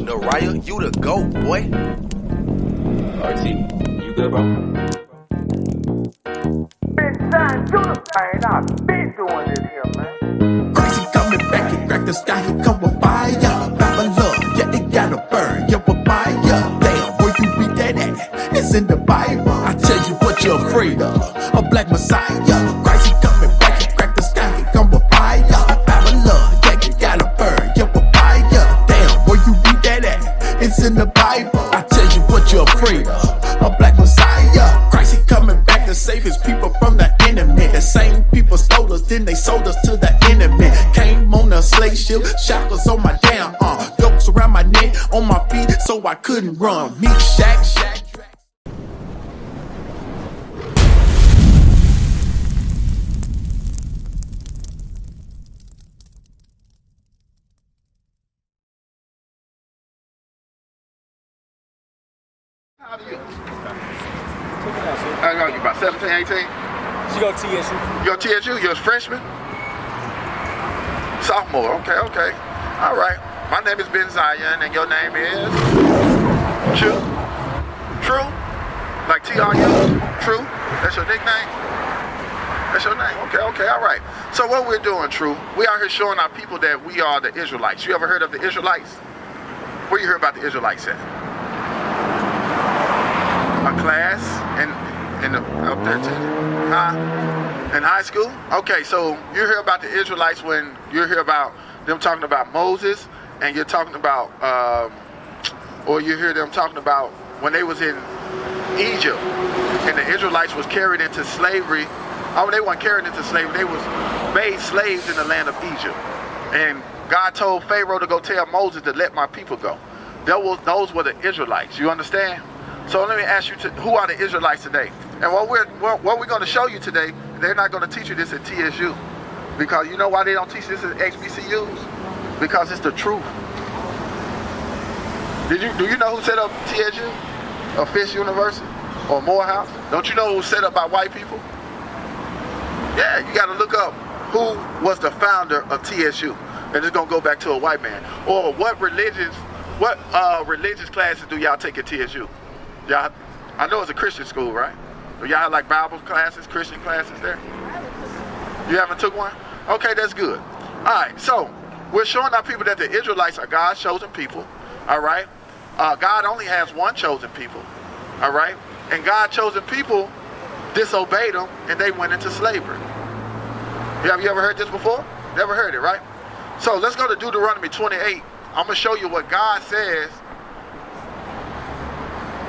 the riot, you the GOAT, boy. RT, you good, bro? Benzion, you the man. I've been doing this here, man. Crazy coming back, he crack the sky, he come with fire. Babylon, yeah, it gotta burn, yeah, with fire. Damn, where you read that at? It's in the Bible. I tell you what you're afraid of, a black messiah. Crazy coming back, he crack the sky, he come with fire. Babylon, yeah, it gotta burn, yeah, with fire. Damn, where you read that at? It's in the Bible. I tell you what you're afraid of, a black messiah. Christ, he coming back to save his people from the enemy. The same people stole us, then they sold us to the enemy. Came on a slave ship, shackles on my damn arm, yokes around my neck, on my feet, so I couldn't run. Me, shack. How old are you? I know you about 17, 18? She go TSU. You're TSU? You're a freshman? Sophomore, okay. All right. My name is Benzion, and your name is? True? Like T-R-U? True? That's your nickname? That's your name? Okay, all right. So what we're doing, True, we out here showing our people that we are the Israelites. You ever heard of the Israelites? Where you heard about the Israelites at? A class in up there too. In high school? Okay, so you hear about the Israelites when you hear about them talking about Moses, and you're talking about, or you hear them talking about when they was in Egypt, and the Israelites was carried into slavery. Oh, they weren't carried into slavery, they was made slaves in the land of Egypt. And God told Pharaoh to go tell Moses to let my people go. Those were the Israelites, you understand? So let me ask you, who are the Israelites today? And what we're going to show you today, they're not going to teach you this at TSU. Because you know why they don't teach this at HBCUs? Because it's the truth. Do you know who set up TSU? Or Fisk University? Or Morehouse? Don't you know who was set up by white people? Yeah, you got to look up who was the founder of TSU. And it's going to go back to a white man. Or what religious classes do y'all take at TSU? Y'all, I know it's a Christian school, right? Y'all have like Bible classes, Christian classes there? You haven't took one? Okay, that's good. All right, so we're showing our people that the Israelites are God's chosen people, all right? God only has one chosen people, all right? And God's chosen people disobeyed him, and they went into slavery. Have you ever heard this before? Never heard it, right? So let's go to Deuteronomy 28. I'm going to show you what God says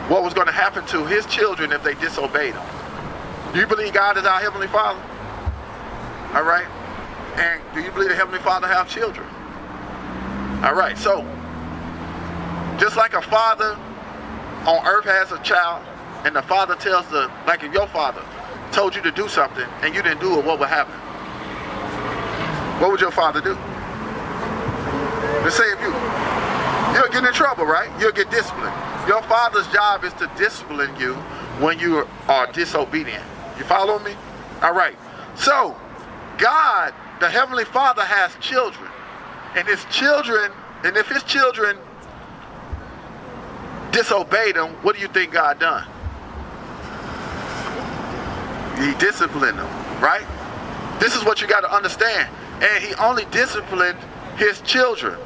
what was going to happen to his children if they disobeyed him. Do you believe God is our Heavenly Father? All right. And do you believe the Heavenly Father have children? All right. So, just like a father on earth has a child, and the father tells like if your father told you to do something and you didn't do it, what would happen? What would your father do? Let's say if you'll get in trouble, right? You'll get disciplined. Your father's job is to discipline you when you are disobedient. You follow me? All right. So, God, the Heavenly Father, has children. And if his children disobeyed him, what do you think God done? He disciplined them, right? This is what you got to understand. And he only disciplined his children.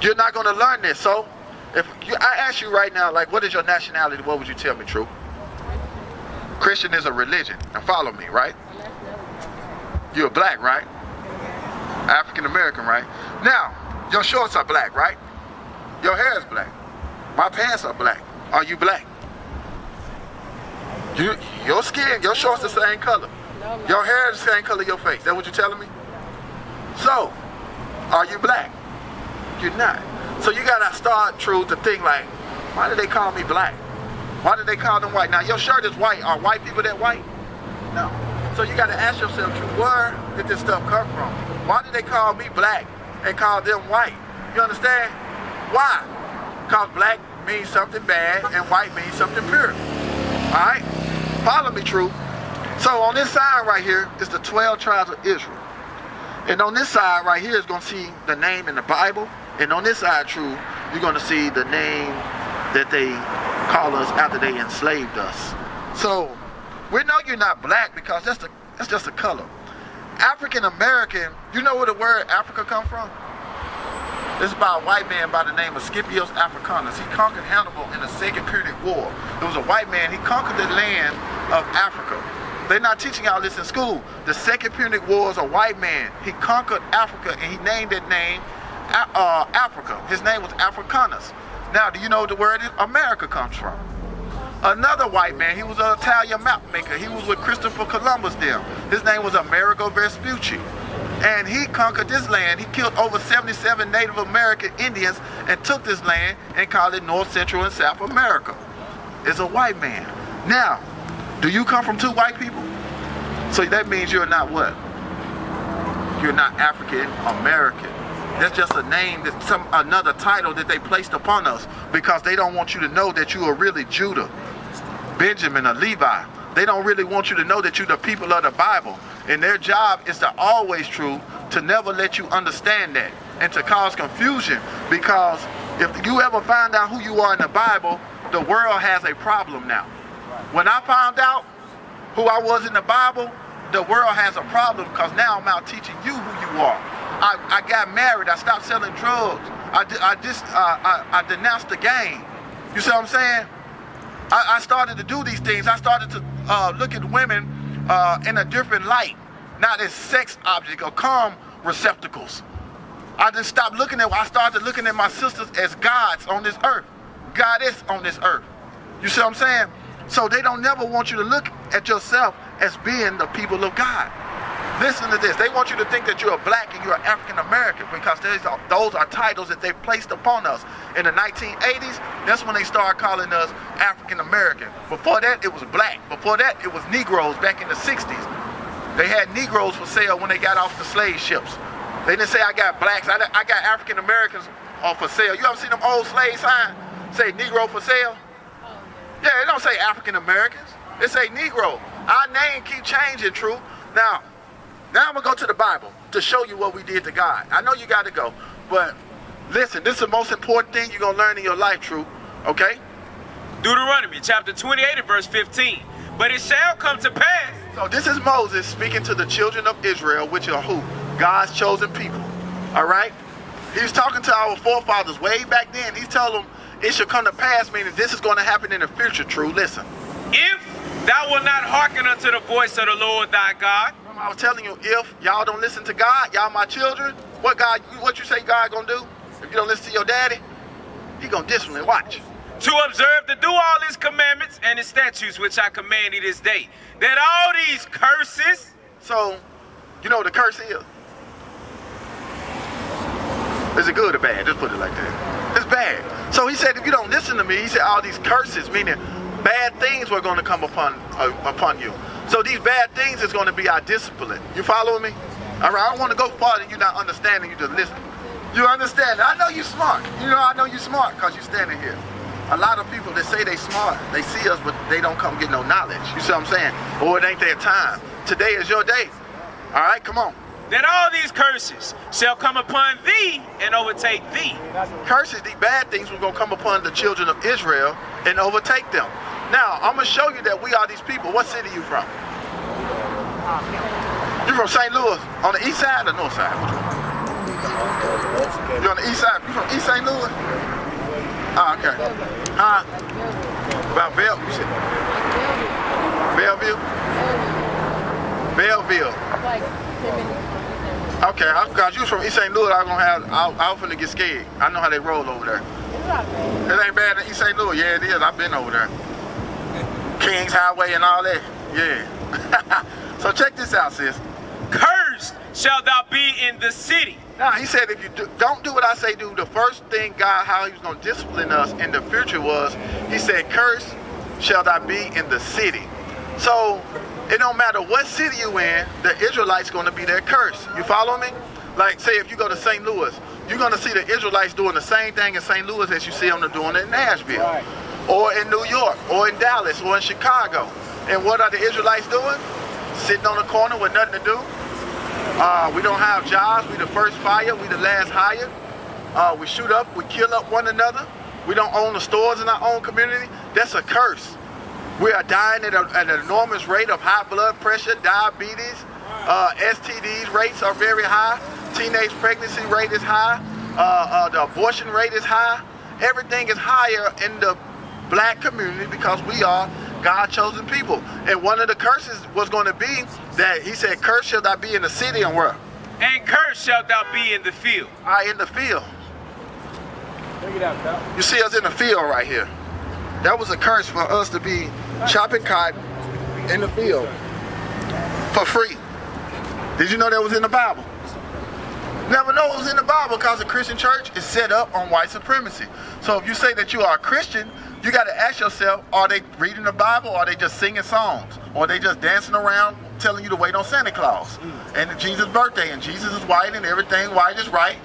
You're not going to learn this. So, if I ask you right now, like, what is your nationality? What would you tell me, True? Christian is a religion. Now follow me, right? You're black, right? African American, right? Now, your shorts are black, right? Your hair is black. My pants are black. Are you black? Your skin, your shorts the same color. Your hair is the same color your face. That's what you're telling me? So, are you black? You're not. So you gotta start, True, to think like, why did they call me black? Why did they call them white? Now your shirt is white. Are white people that white? No. So you gotta ask yourself, True, where did this stuff come from? Why did they call me black and call them white? You understand? Why? Because black means something bad and white means something pure. Alright? Follow me, True. So on this side right here is the 12 tribes of Israel. And on this side right here is going to see the name in the Bible. And on this side, True, you're going to see the name that they call us after they enslaved us. So we know you're not black because that's just a color. African American, you know where the word Africa come from? This is by a white man by the name of Scipio Africanus. He conquered Hannibal in the Second Punic War. It was a white man. He conquered the land of Africa. They're not teaching y'all this in school. The Second Punic War is a white man. He conquered Africa and he named that name Africa. His name was Africanus. Now, do you know what the word America comes from? Another white man, he was an Italian map maker. He was with Christopher Columbus there. His name was Amerigo Vespucci. And he conquered this land. He killed over 77 Native American Indians and took this land and called it North, Central, and South America. It's a white man. Now, do you come from two white people? So that means you're not what? You're not African American. That's just a name, that's another title that they placed upon us because they don't want you to know that you are really Judah, Benjamin, or Levi. They don't really want you to know that you're the people of the Bible. And their job is to always to never let you understand that and to cause confusion, because if you ever find out who you are in the Bible, the world has a problem now. When I found out who I was in the Bible, the world has a problem because now I'm out teaching you who you are. I got married. I stopped selling drugs. I denounced the game. You see what I'm saying? I started to do these things. I started to look at women in a different light, not as sex objects or calm receptacles. I just stopped looking at. I started looking at my sisters as gods on this earth, goddess on this earth. You see what I'm saying? So they don't never want you to look at yourself as being the people of God. Listen to this. They want you to think that you're black and you're African American because those are titles that they placed upon us. In the 1980s, that's when they started calling us African American. Before that, it was black. Before that, it was Negroes back in the 60s. They had Negroes for sale when they got off the slave ships. They didn't say I got blacks. I got African Americans for sale. You ever see them old slave signs say Negro for sale? Yeah, they don't say African Americans. They say Negro. Our name keep changing, true. Now I'm going to go to the Bible to show you what we did to God. I know you got to go, but listen, this is the most important thing you're going to learn in your life, true, okay? Deuteronomy chapter 28 and verse 15. But it shall come to pass. So this is Moses speaking to the children of Israel, which are who? God's chosen people, all right? He's talking to our forefathers way back then. He's telling them it shall come to pass, meaning this is going to happen in the future, true. Listen. If thou wilt not hearken unto the voice of the Lord thy God. I was telling you, if y'all don't listen to God, y'all my children, what you say God gonna do? If you don't listen to your daddy, he gonna discipline, watch. To observe to do all his commandments and his statutes which I command thee this day, that all these curses. So, you know what the curse is? Is it good or bad? Just put it like that. It's bad. So he said, if you don't listen to me, he said all these curses, meaning bad things were going to come upon you. So these bad things is going to be our discipline. You following me? All right, I don't want to go farther than you not understanding, you just listen. You understand? I know you smart. I know you smart because you're standing here. A lot of people that say they smart, they see us, but they don't come get no knowledge. You see what I'm saying? Or it ain't their time. Today is your day. All right, come on. That all these curses shall come upon thee and overtake thee. Curses, these bad things, were going to come upon the children of Israel and overtake them. Now, I'm going to show you that we are these people. What city you from? You from St. Louis? On the east side or north side? You on the east side? You from East St. Louis? Oh, okay. Huh? About Belleville? You said Belleville? Belleville. Okay, because you was from East St. Louis, I was finna get scared. I know how they roll over there. It ain't bad in East St. Louis. Yeah, it is. I've been over there. Kings Highway and all that. Yeah. So check this out, sis. Cursed shall thou be in the city. Now, he said if you don't do what I say do, the first thing God, how he was going to discipline us in the future was, he said, cursed shall thou be in the city. So it don't matter what city you in, the Israelites going to be there cursed. You follow me? Like, say if you go to St. Louis, you're going to see the Israelites doing the same thing in St. Louis as you see them doing in Nashville. Right. Or in New York, or in Dallas, or in Chicago. And what are the Israelites doing? Sitting on the corner with nothing to do. We don't have jobs. We the first fire. We the last hired. We shoot up, we kill up one another. We don't own the stores in our own community. That's a curse. We are dying at an enormous rate of high blood pressure, diabetes, STDs rates are very high. Teenage pregnancy rate is high. The abortion rate is high. Everything is higher in the black community because we are God-chosen people. And one of the curses was going to be that he said, "Cursed shall thou be in the city," and where? And cursed shall thou be in the field. In the field. Bring it out, pal. You see us in the field right here. That was a curse for us to be chopping cotton in the field for free. Did you know that was in the Bible? Never know it was in the Bible because the Christian church is set up on white supremacy. So if you say that you are a Christian, you got to ask yourself, are they reading the Bible, or are they just singing songs? Or are they just dancing around telling you to wait on Santa Claus and Jesus' birthday, and Jesus is white and everything white is right?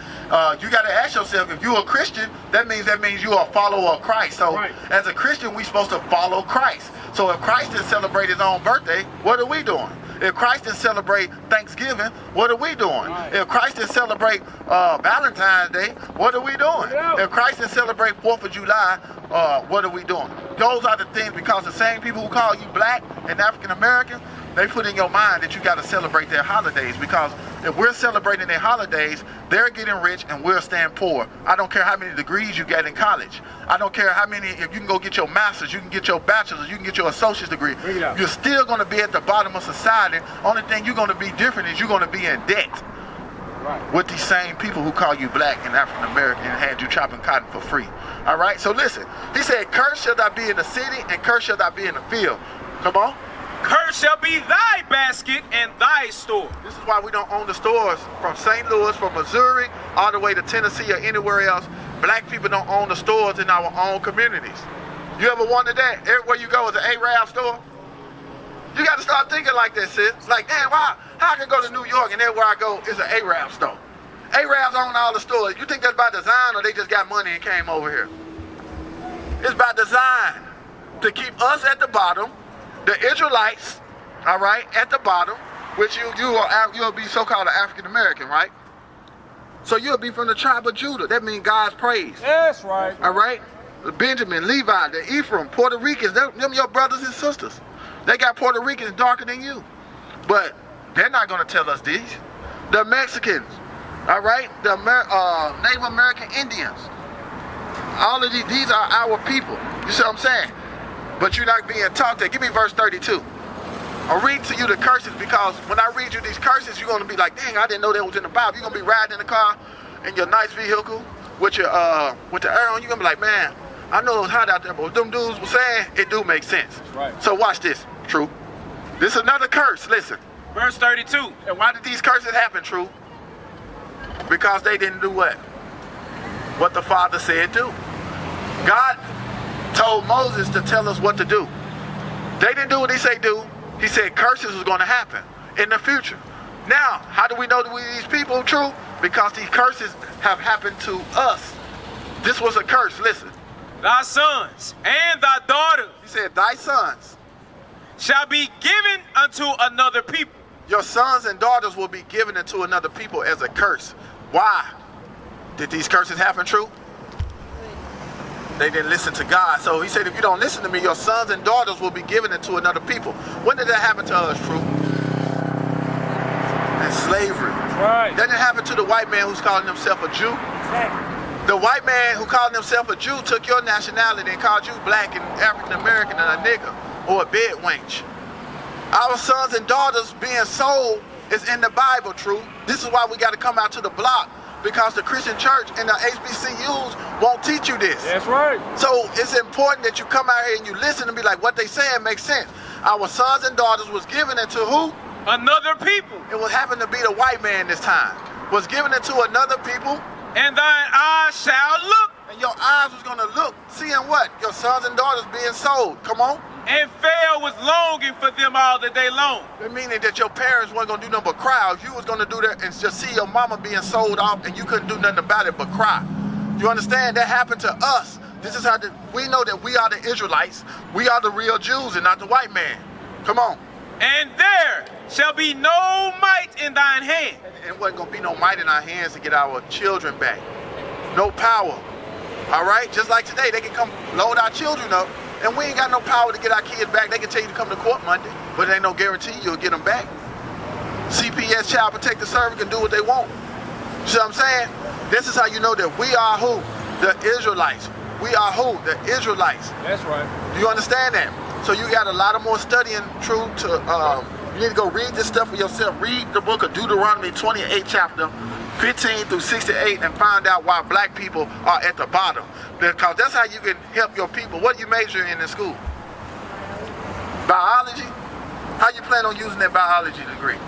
You got to ask yourself, if you're a Christian, that means you are a follower of Christ. So as a Christian, we're supposed to follow Christ. So if Christ didn't celebrate his own birthday, what are we doing? If Christ didn't celebrate Thanksgiving, what are we doing? If Christ didn't celebrate Valentine's Day, what are we doing? If Christ didn't celebrate 4th of July, what are we doing? Those are the things, because the same people who call you black and African American, they put in your mind that you got to celebrate their holidays, because if we're celebrating their holidays, they're getting rich and we're staying poor. I don't care how many degrees you get in college. I don't care how many, if you can go get your master's, you can get your bachelor's, you can get your associate's degree. You're still going to be at the bottom of society. Only thing you're going to be different is you're going to be in debt with these same people who call you black and African American and had you chopping cotton for free. All right, so listen. He said, "Cursed shall thou be in the city, and cursed shall thou be in the field." Come on. Cursed shall be thy basket and thy store. This is why we don't own the stores from St. Louis, from Missouri, all the way to Tennessee or anywhere else. Black people don't own the stores in our own communities. You ever wondered that? Everywhere you go is an Arab store? You got to start thinking like that, sis. Like, damn, how I can go to New York and everywhere I go is an Arab store? Arabs own all the stores. You think that's by design, or they just got money and came over here? It's by design to keep us at the bottom, the Israelites, all right, at the bottom, which you'll be so-called an African American, right? So you'll be from the tribe of Judah. That means God's praise. That's right. All right? The Benjamin, Levi, the Ephraim, Puerto Ricans, them your brothers and sisters. They got Puerto Ricans darker than you. But they're not going to tell us these. The Mexicans, all right? The Native American Indians. All of these are our people. You see what I'm saying? But you're not being taught that. Give me verse 32. I'll read to you the curses, because when I read you these curses, you're going to be like, dang, I didn't know that was in the Bible. You're going to be riding in the car in your nice vehicle with your with the air on. You're going to be like, man, I know it was hot out there, but what them dudes were saying, it do make sense. Right. So watch this, True. This is another curse. Listen. Verse 32. And why did these curses happen, True? Because they didn't do what? What the Father said do. God told Moses to tell us what to do. They didn't do what he said do. He said curses was going to happen in the future. Now, how do we know that these people True? Because these curses have happened to us. This was a curse. Listen. Thy sons and thy daughters, He said, thy sons shall be given unto another people. Your sons and daughters will be given into another people as a curse. Why did these curses happen, True? They didn't listen to God. So he said, if you don't listen to me, your sons and daughters will be given into another people. When did that happen to us, True? In slavery. Right. That didn't happen to the white man who's calling himself a Jew. The white man who called himself a Jew took your nationality and called you black and African American and a nigger or a bed wench. Our sons and daughters being sold is in the Bible, True. This is why we got to come out to the block, because the Christian church and the HBCUs won't teach you this. That's right. So it's important that you come out here and you listen and be like, what they saying makes sense. Our sons and daughters was given into who? Another people. It was happened to be the white man this time. Was given into another people. And thine eyes shall look. And your eyes was going to look, seeing what? Your sons and daughters being sold. Come on. And Pharaoh was longing for them all the day long. That meaning that your parents weren't going to do nothing but cry. If you was going to do that and just see your mama being sold off and you couldn't do nothing about it but cry. You understand? That happened to us. This is how we know that we are the Israelites. We are the real Jews and not the white man. Come on. And there shall be no might in thine hand. And it wasn't going to be no might in our hands to get our children back. no power. All right? Just like today, they can come load our children up, and we ain't got no power to get our kids back. They can tell you to come to court Monday, but there ain't no guarantee you'll get them back. CPS, Child Protective Service, can do what they want. See what I'm saying? This is how you know that we are who? The Israelites. We are who? The Israelites. That's right. Do you understand that? So you got a lot of more studying, true, to, you need to go read this stuff for yourself. Read the book of Deuteronomy 28 chapter 15 through 68 and find out why black people are at the bottom. Because that's how you can help your people. What do you major in school? Biology? How you plan on using that biology degree?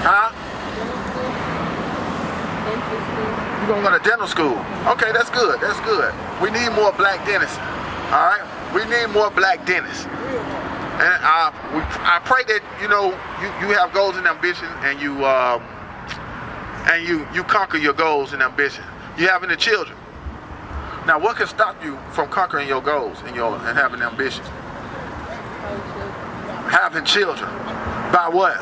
Huh? You're going to go to dental school. Okay, that's good. That's good. We need more black dentists. All right? We need more black dentists. And I pray that, you know, you have goals and ambitions, and you conquer your goals and ambitions. You having the children. Now, what can stop you from conquering your goals and having ambitions? Having children. By what?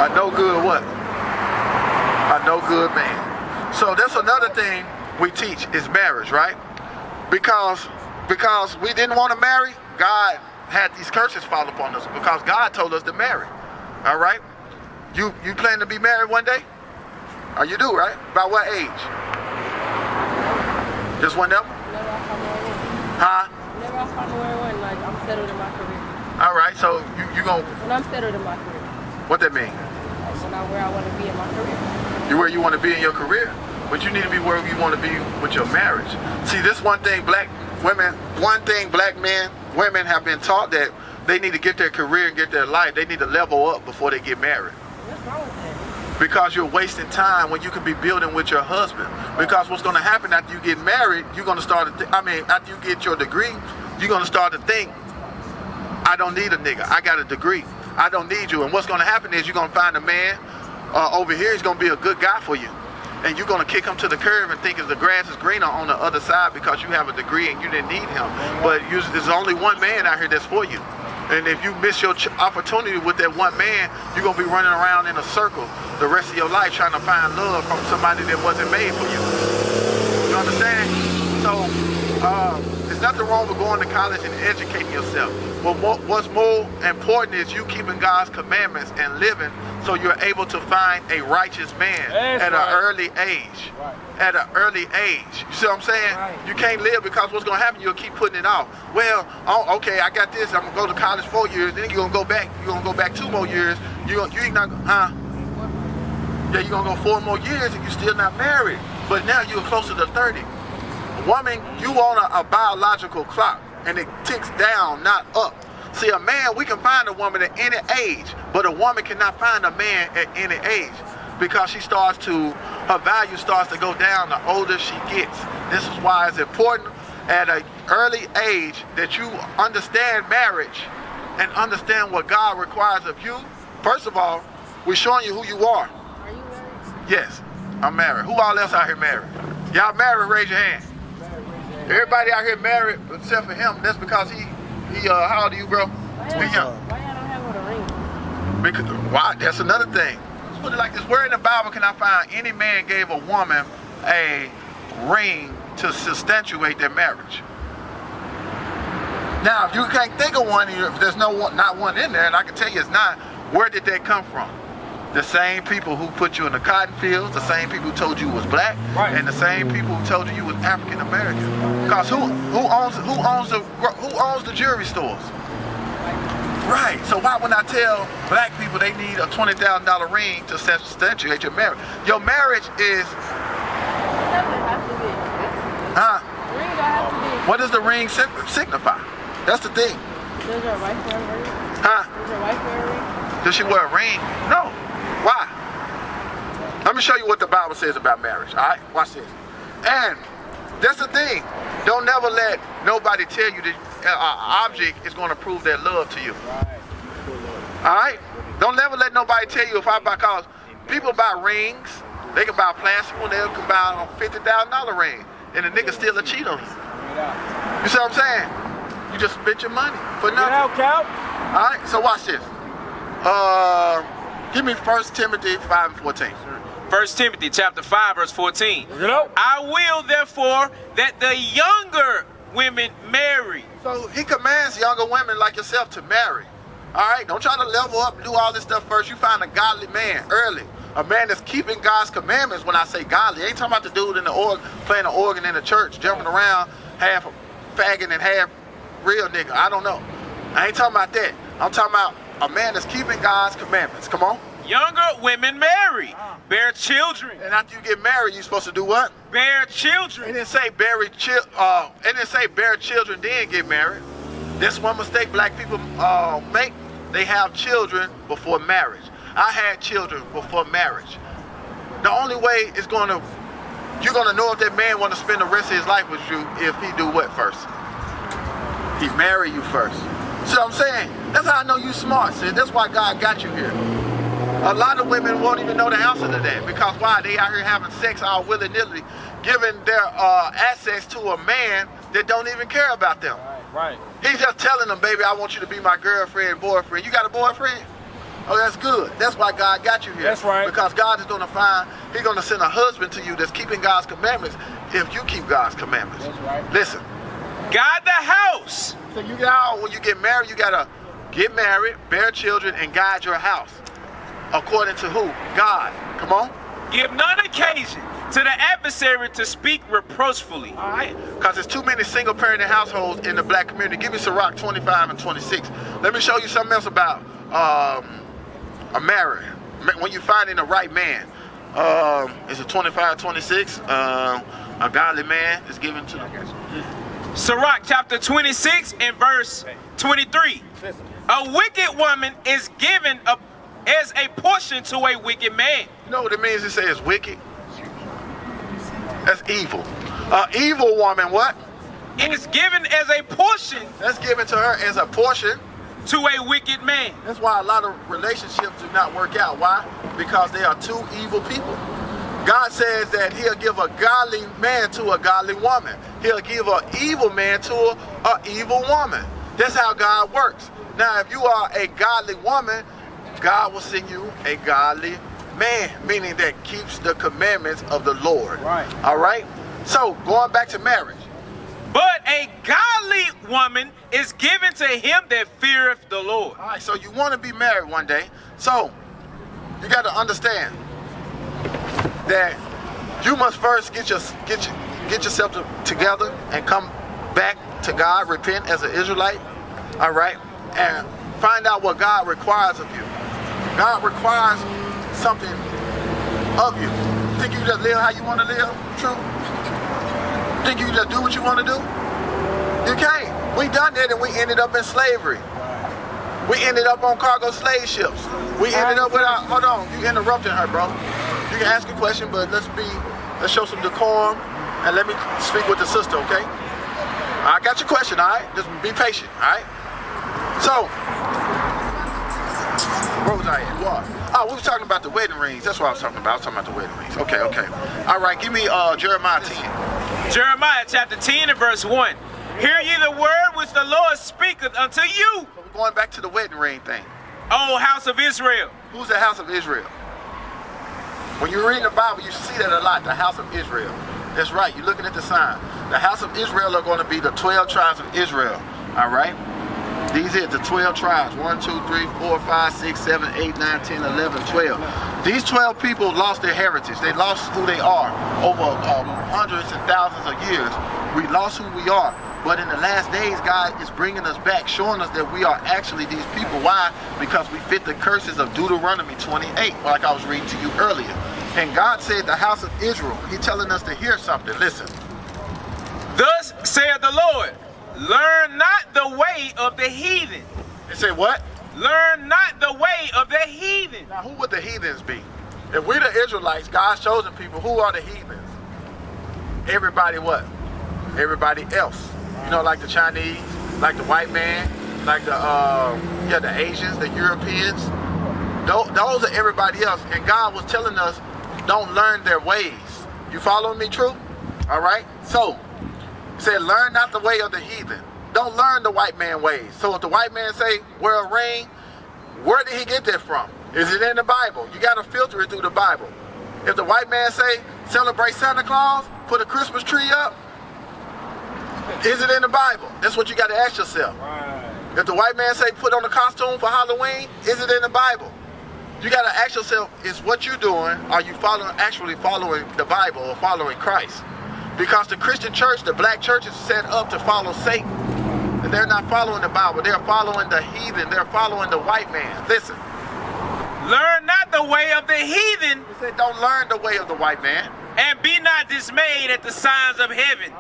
A no good what? A no good man. So that's another thing we teach is marriage, right? Because we didn't want to marry, God had these curses fall upon us because God told us to marry. All right? You plan to be married one day? Oh, you do, right? By what age? Just whenever? Never I found where I want. Huh? Never I found where I want. Like, I'm settled in my career. All right, so you gonna... When I'm settled in my career. What that mean? Like, when I'm where I want to be in my career. You where you want to be in your career, but you need to be where you want to be with your marriage. See, this one thing black men, women have been taught that they need to get their career and get their life. They need to level up before they get married. What's wrong with that? Because you're wasting time when you could be building with your husband. Because what's going to happen after you get married, you're going to start to after you get your degree, you're going to start to think, I don't need a nigga. I got a degree. I don't need you. And what's going to happen is you're going to find a man over here. He's going to be a good guy for you. And you're going to kick him to the curb and think the grass is greener on the other side because you have a degree and you didn't need him. But there's only one man out here that's for you. And if you miss your opportunity with that one man, you're going to be running around in a circle the rest of your life trying to find love from somebody that wasn't made for you. You understand? So, there's nothing wrong with going to college and educating yourself. But what's more important is you keeping God's commandments and living so you're able to find a righteous man at an early age. Right. At an early age. You see what I'm saying? Right. You can't live because what's going to happen, you'll keep putting it off. Well, okay, I got this. I'm going to go to college 4 years. Then you're going to go back. You're going to go back 2 more years. You ain't not, huh? Yeah, you're going to go 4 more years and you're still not married. But now you're closer to 30. Woman, you on a biological clock. And it ticks down, not up. See, a man, we can find a woman at any age, but a woman cannot find a man at any age because her value starts to go down the older she gets. This is why it's important at an early age that you understand marriage and understand what God requires of you. First of all, we're showing you who you are. Are you married? Yes, I'm married. Who all else out here married? Y'all married, raise your hand. Everybody out here married except for him. That's because he how old are you, bro? Why y'all don't have on a ring? Because why? That's another thing. Let's put it like this. Where in the Bible can I find any man gave a woman a ring to substantiate their marriage? Now, if you can't think of one, if there's not one in there, and I can tell you it's not, where did that come from? The same people who put you in the cotton fields, the same people who told you was black, right, and the same people who told you was African American. Because who owns the jewelry stores? Right. So why would I tell black people they need a $20,000 ring to substantiate your marriage? Your marriage is. It doesn't have to be expensive. Huh? The ring don't have to be expensive. What does the ring signify? That's the thing. Does your wife wear a ring? Huh? Does your wife wear a ring? Does she wear a ring? No. Why? Let me show you what the Bible says about marriage. All right? Watch this. And that's the thing. Don't never let nobody tell you that an object is going to prove their love to you. All right? Don't never let nobody tell you if I buy, because people buy rings. They can buy a plastic one. They can buy a $50,000 ring. And the nigga still a cheat on you. You see what I'm saying? You just spent your money for nothing. Get out, Cal. All right? So watch this. Give me 1 Timothy 5:14. 1 Timothy chapter 5, verse 14. Look it up. I will therefore that the younger women marry. So he commands younger women like yourself to marry. All right, don't try to level up and do all this stuff first. You find a godly man early. A man that's keeping God's commandments. When I say godly, I ain't talking about the dude in the organ, playing the organ in the church, jumping around, half fagging and half real nigga. I don't know. I ain't talking about that. I'm talking about a man that's keeping God's commandments. Come on. Younger women marry, bear children. And after you get married, you're supposed to do what? Bear It children. didn't say it didn't say bear children then get married. This one mistake black people make. They have children before marriage. I had children before marriage. The only way you're gonna know if that man want to spend the rest of his life with you if he do what first? He marry you first. See what I'm saying? That's how I know you smart, sis. That's why God got you here. A lot of women won't even know the answer to that because why? They out here having sex all willy-nilly, giving their assets to a man that don't even care about them. Right. He's just telling them, baby, I want you to be my girlfriend, boyfriend. You got a boyfriend? Oh, that's good. That's why God got you here. That's right. Because God is going to He's going to send a husband to you that's keeping God's commandments if you keep God's commandments. That's right. Listen. Guide the house. So when you get married, you got to get married, bear children, and guide your house. According to who? God. Come on. Give none occasion to the adversary to speak reproachfully. All right. Because there's too many single-parenting households in the black community. Give me Sirach 25 and 26. Let me show you something else about a marriage. When you finding the right man. Is it 25, 26? A godly man is given to the... Sirach chapter 26 and verse 23. A wicked woman is given as a portion to a wicked man. You know what it means to say it's wicked? That's evil. Evil woman, what? It is given as a portion That's given to her as a portion. to a wicked man. That's why a lot of relationships do not work out. Why? Because they are two evil people. God says that he'll give a godly man to a godly woman. He'll give an evil man to an evil woman. That's how God works. Now, if you are a godly woman, God will send you a godly man, meaning that keeps the commandments of the Lord. Right. All right? So, going back to marriage. But a godly woman is given to him that feareth the Lord. All right, so you want to be married one day. So, you got to understand that you must first get yourself together and come back to God, repent as an Israelite, all right, and find out what God requires of you. God requires something of you. Think you just live how you want to live? True. Think you just do what you want to do? You can't. We done that and we ended up in slavery. We ended up on cargo slave ships. We ended up with our, hold on, you interrupting her, bro. You can ask a question, but let's show some decorum and let me speak with the sister, okay? I got your question, all right? Just be patient, all right? So, where was I at? What? Oh, we were talking about the wedding rings. That's what I was talking about. I was talking about the wedding rings. Okay. All right, give me Jeremiah 10. Jeremiah chapter 10 and verse 1. Hear ye the word which the Lord speaketh unto you, So we're going back to the wedding ring thing. O house of Israel. Who's the house of Israel? When you read the Bible, you see that a lot, the house of Israel. That's right, you're looking at the sign. The house of Israel are going to be the 12 tribes of Israel, all right? These are the 12 tribes, 1, 2, 3, 4, 5, 6, 7, 8, 9, 10, 11, 12. These 12 people lost their heritage. They lost who they are over hundreds and thousands of years. We lost who we are. But in the last days, God is bringing us back, showing us that we are actually these people. Why? Because we fit the curses of Deuteronomy 28, like I was reading to you earlier. And God said the house of Israel, he's telling us to hear something. Listen. Thus saith the Lord, learn not the way of the heathen. They say what? Learn not the way of the heathen. Now, who would the heathens be? If we're the Israelites, God's chosen people, who are the heathens? Everybody what? Everybody else. You know, like the Chinese, like the white man, like the Asians, the Europeans. Those are everybody else. And God was telling us, don't learn their ways. You following me, true? All right? So, he said, learn not the way of the heathen. Don't learn the white man ways. So if the white man say, wear a ring, where did he get that from? Is it in the Bible? You got to filter it through the Bible. If the white man say, celebrate Santa Claus, put a Christmas tree up, is it in the Bible? That's what you got to ask yourself. If the white man say, put on a costume for Halloween, is it in the Bible? You got to ask yourself, is what you're doing, are you actually following the Bible or following Christ? Because the Christian church, the black church, is set up to follow Satan. And they're not following the Bible. They're following the heathen. They're following the white man. Listen. Learn not the way of the heathen. He said, don't learn the way of the white man. And be not dismayed at the signs of heaven.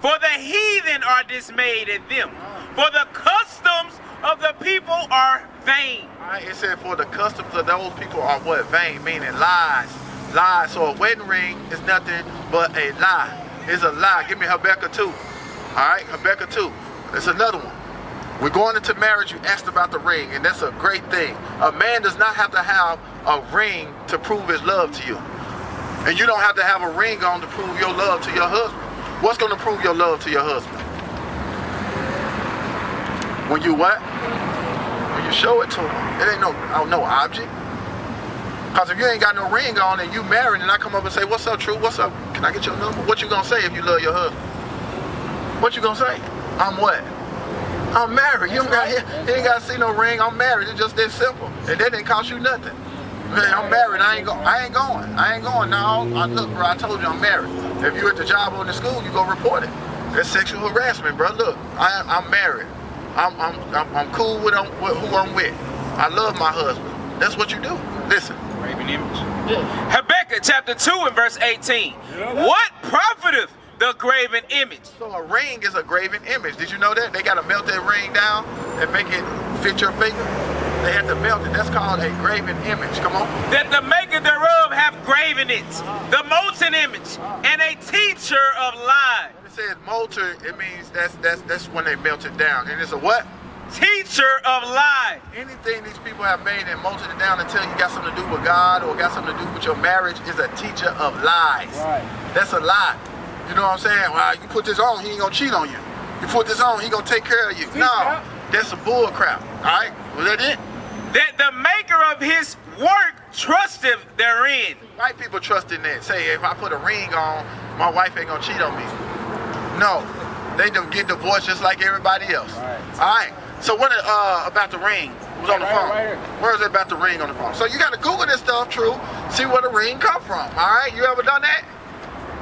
For the heathen are dismayed at them. For the customs of the people are vain. All right, it said, for the customs of those people are what? Vain, meaning lies. Lies. So a wedding ring is nothing but a lie. It's a lie. Give me Habakkuk 2. All right, Habakkuk 2. That's another one. We're going into marriage. You asked about the ring, and that's a great thing. A man does not have to have a ring to prove his love to you. And you don't have to have a ring on to prove your love to your husband. What's going to prove your love to your husband? When you what? When you show it to him. It ain't no object. Because if you ain't got no ring on and you married and I come up and say, what's up, True? What's up? Can I get your number? What you going to say if you love your husband? What you going to say? I'm what? I'm married. You ain't got to see no ring. I'm married. It's just that simple. And that didn't cost you nothing. Man, I'm married. I ain't going. No, look, bro, I told you I'm married. If you at the job or in the school, you go report it. That's sexual harassment, bro. Look, I'm married. I'm cool with who I'm with. I love my husband. That's what you do. Listen. Graven image. Habakkuk chapter 2 and verse 18. What profiteth the graven image? So a ring is a graven image. Did you know that? They got to melt that ring down and make it fit your finger. They had to melt it. That's called a graven image. Come on. That the maker thereof have graven it, the molten image, and a teacher of lies. When it says molten, it means that's when they melt it down. And it's a what? Teacher of lies. Anything these people have made and melted it down until you got something to do with God or got something to do with your marriage is a teacher of lies. Right. That's a lie. You know what I'm saying? Well, you put this on, he ain't gonna cheat on you. You put this on, he gonna take care of you. No, that's a bull crap. All right, was that it? That the maker of his work trusteth therein. White people trust in that. Say, if I put a ring on, my wife ain't gonna cheat on me. No, they don't get divorced just like everybody else. All right. So what about the ring? It was on the phone. Where is it about the ring on the phone? So you got to Google this stuff, True. See where the ring come from. All right, you ever done that?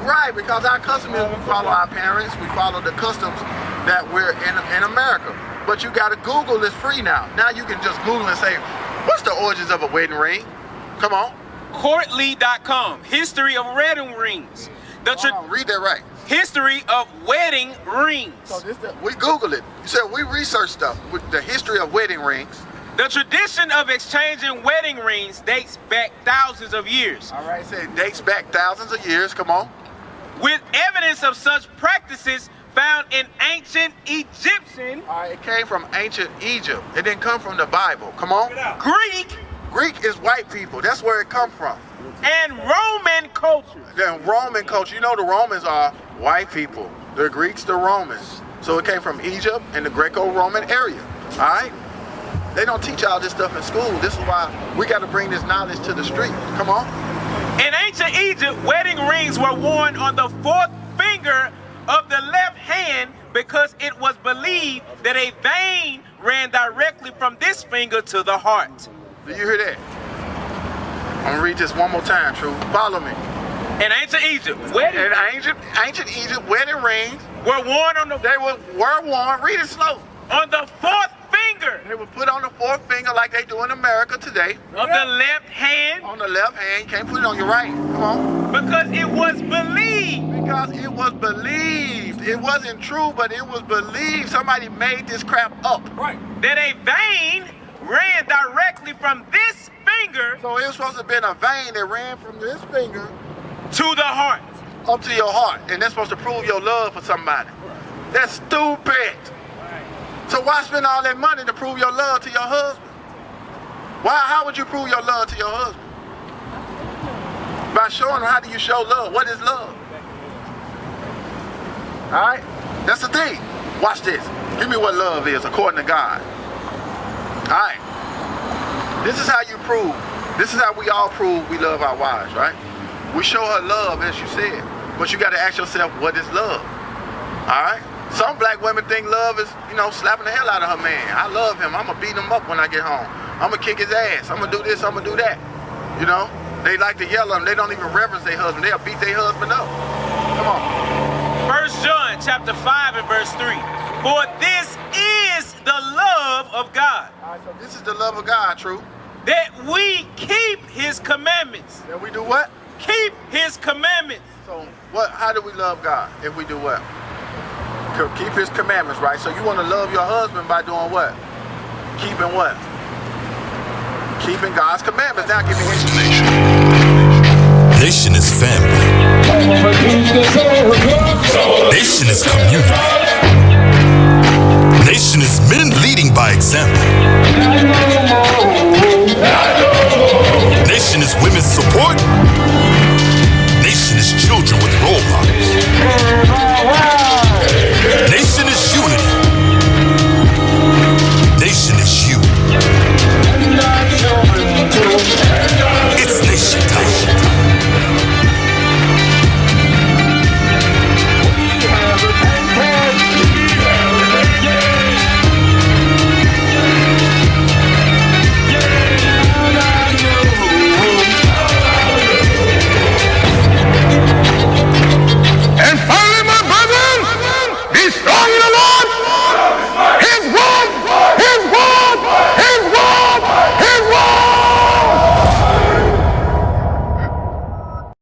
Right, because our customs, we follow our parents. We follow the customs that we're in America. But you got to Google. It's free now. Now you can just Google and say, what's the origins of a wedding ring? Come on. Courtly.com. History of wedding rings. Read that right. History of wedding rings. So we Google it. You said we research stuff with the history of wedding rings. The tradition of exchanging wedding rings dates back thousands of years. All right, so it dates back thousands of years. Come on. With evidence of such practices found in ancient Egyptian. All right, it came from ancient Egypt. It didn't come from the Bible. Come on. Greek is white people. That's where it come from. And Roman culture. Then Roman culture. You know the Romans are white people. The Greeks, the Romans. So it came from Egypt and the Greco-Roman area. All right? They don't teach all this stuff in school. This is why we got to bring this knowledge to the street. Come on. In ancient Egypt, wedding rings were worn on the fourth finger of the left hand because it was believed that a vein ran directly from this finger to the heart. Do you hear that? I'm gonna read this one more time, True. Follow me. In ancient Egypt, ancient Egypt, wedding rings were worn on the. They were worn. Read it slow. On the fourth finger. They were put on the fourth finger like they do in America today. Of the left hand. On the left hand. You can't put it on your right. Come on. Because it was believed. Because it was believed. It wasn't true, but it was believed. Somebody made this crap up. Right. That a vein ran directly from this finger. So it was supposed to have been a vein that ran from this finger to the heart. Up to your heart. And that's supposed to prove your love for somebody. That's stupid. So why spend all that money to prove your love to your husband? How would you prove your love to your husband? By showing him how do you show love. What is love? All right? That's the thing. Watch this. Give me what love is according to God. All right. This is how you prove. This is how we all prove we love our wives, right? We show her love, as you said. But you got to ask yourself, what is love? All right? Some black women think love is, slapping the hell out of her man. I love him. I'm going to beat him up when I get home. I'm going to kick his ass. I'm going to do this. I'm going to do that. They like to yell at them. They don't even reverence their husband. They'll beat their husband up. Come on. 1 John chapter 5 and verse 3. For this is the love of God. All right, so this is the love of God, true. That we keep his commandments. That we do what? Keep his commandments. So how do we love God if we do what? Keep his commandments, right? So you want to love your husband by doing what? Keeping what? Keeping God's commandments. Now give me explanation. Nation is family. Nation is community. Nation is men leading by example.